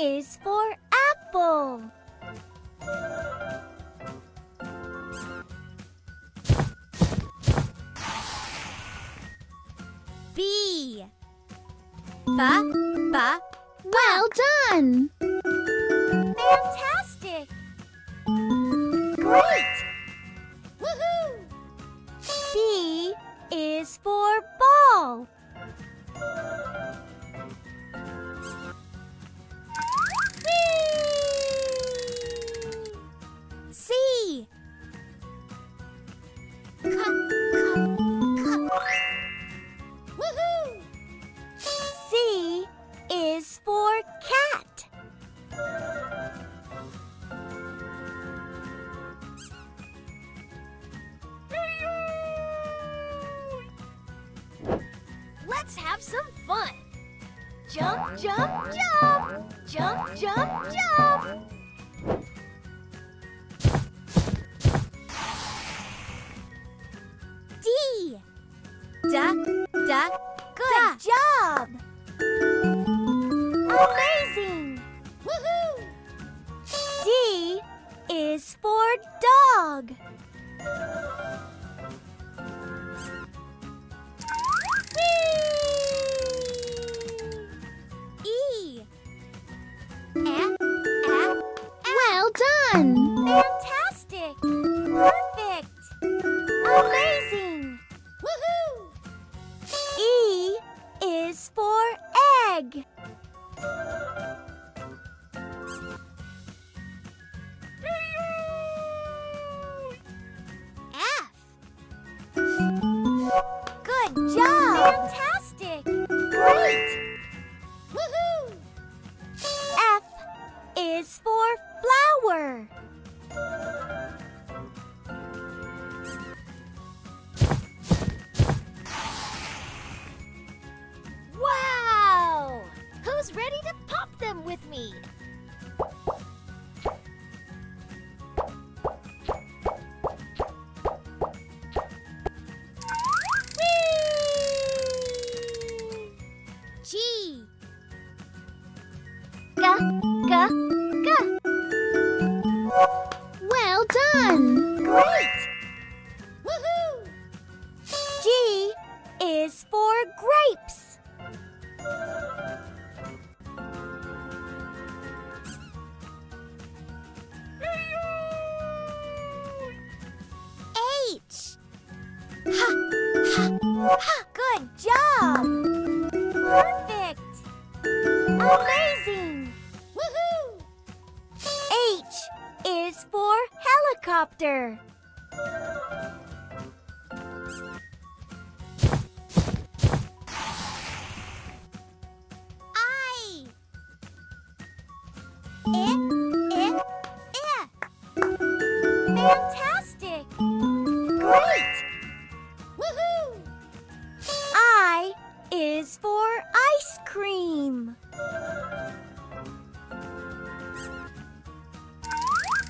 is for apple. B. Ba. Well done! Fantastic! Great! Woohoo! B is for ball. Whee! C. Woohoo! C is for cat. Let's have some fun. Jump, jump, jump. Jump, jump, jump. D. Good job. Amazing. Woohoo! D is for dog. E. Well done! Fantastic! Perfect! Amazing! Woohoo! E is for egg. F. Good job! Fantastic! Great! Woohoo! F is for flower. Wow! Who's ready to pop them with me? Whee! G. G. Well done! Great! Woohoo! G is for grapes. H. Good job! Perfect! Amazing! Woohoo! H is for helicopter. I. Fantastic! Great! Woohoo! I is for ice cream.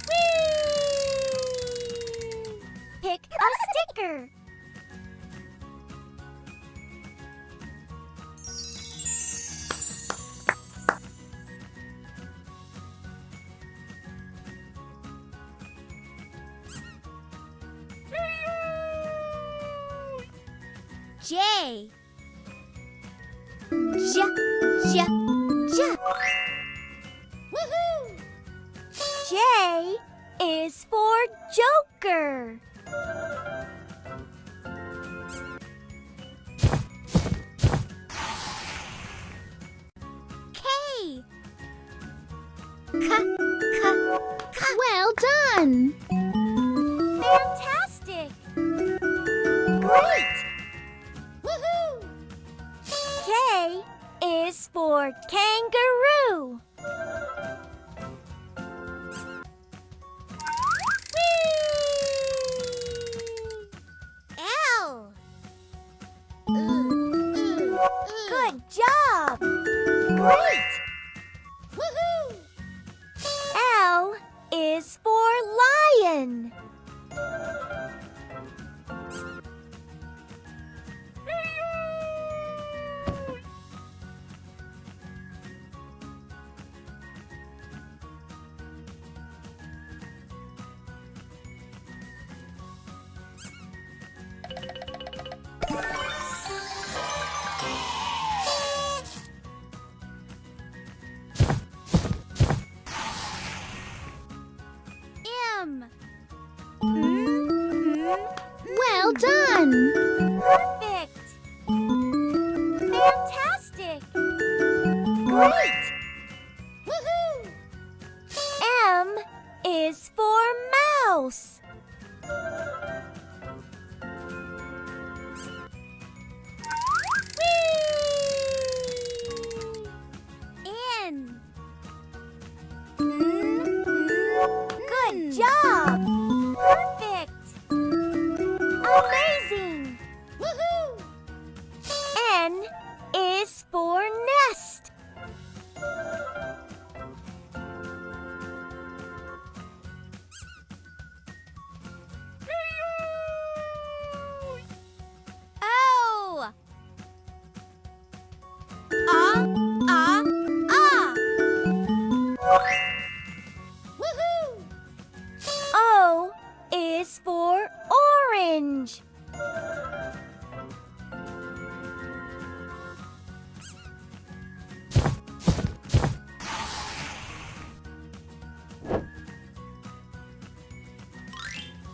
Whee! Pick a sticker. J. Woohoo! J is for Joker. K. Well done! Fantastic! Great! Woohoo! K is for kangaroo. Whee! L. Good job! Great! Woohoo! L is for lion. Well done. Perfect! Fantastic! Great! Woohoo! M is for mouse. N. Good job! Perfect! Amazing! Woohoo! N is for nest. O. Woohoo! O is for orange.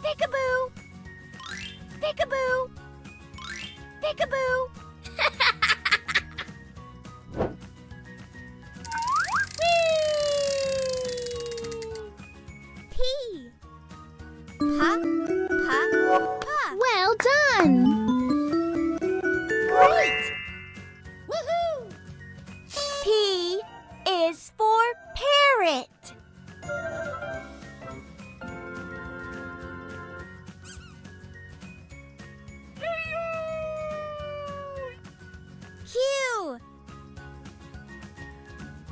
Peekaboo! Peekaboo! Peekaboo! P. Pa, pa, pa. Well done. Great! Woohoo! P is for parrot. Q.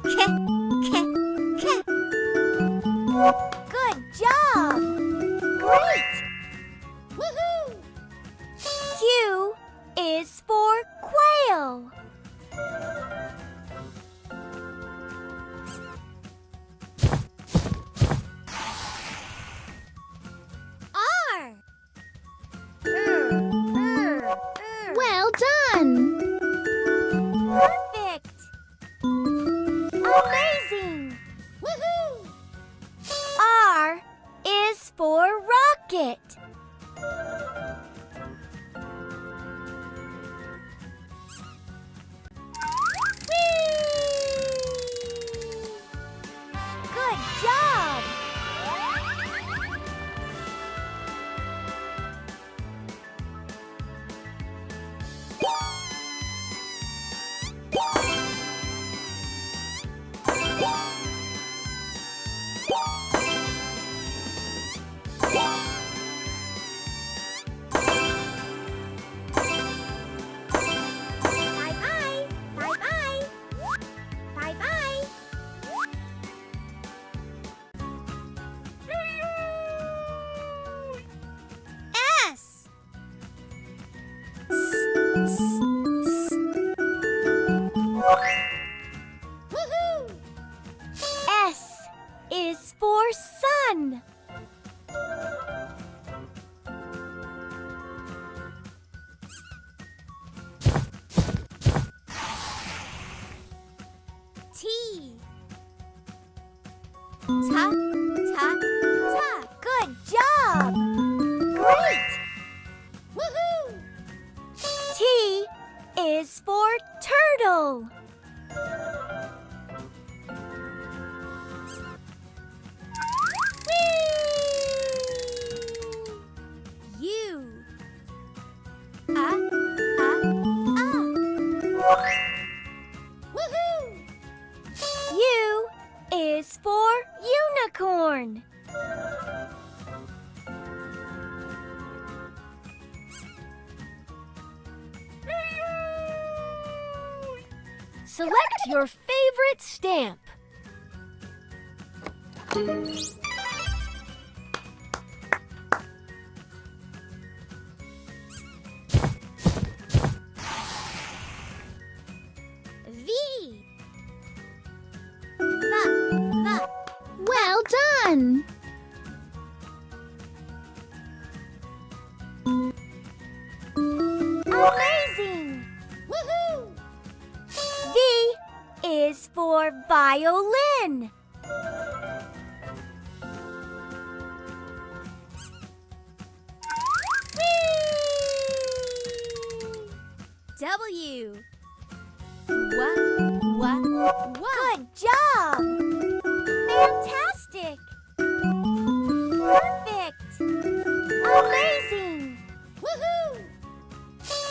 K, K, K. Good job! Great! Woohoo! Q is for quail. R. Well done. Perfect! Amazing! Woohoo! R is for rocket. Whee! Good job! Bye-bye! Bye-bye! Bye-bye! S. Woohoo! S is for sun. T. Ta, ta, ta. Good job! Great! Woohoo! T is for turtle. Whee! U. Woohoo! U is for unicorn. Select your favorite stamp. V. The. Well done. Amazing! Woohoo! V is for violin. Whee! W. Good job! Fantastic! Perfect! Amazing! Woohoo!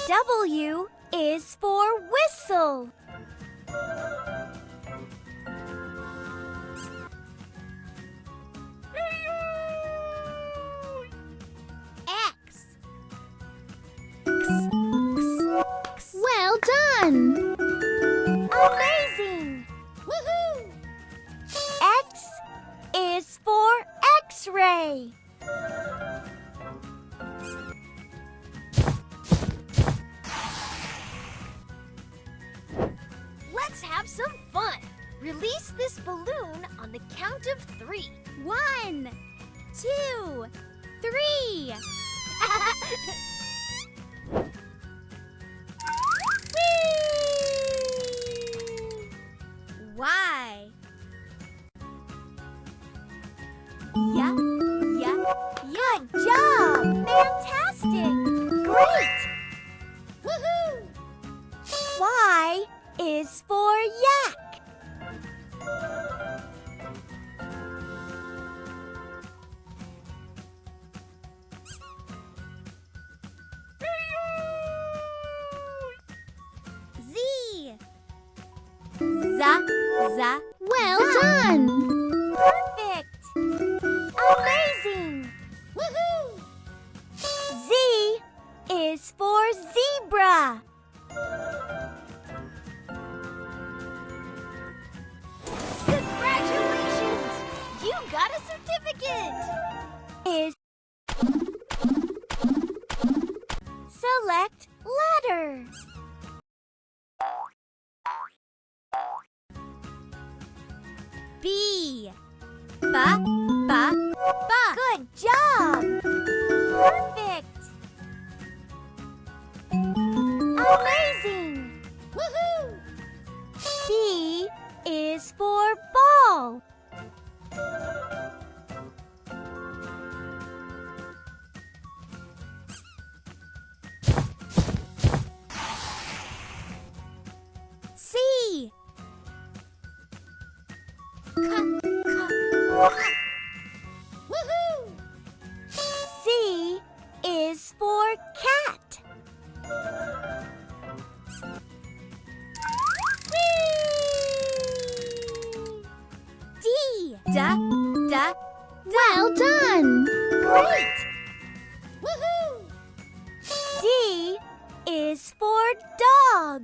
W is for whistle. X. Well done. Amazing! Woohoo! X is for X-ray. Let's have some fun. Release this balloon on the count of 3. 1, 2, 3. Y. Good job! Fantastic! Great! Woohoo! Y is for yak. Z. Well done. Perfect! Amazing! Woohoo! Z is for zebra. Congratulations! You got a certificate! Is select letters. B. Ba. Good job! Perfect! Amazing! Woohoo! B is for ball. C. Woohoo! C is for cat. D. Well done. Great! Woohoo! D is for dog.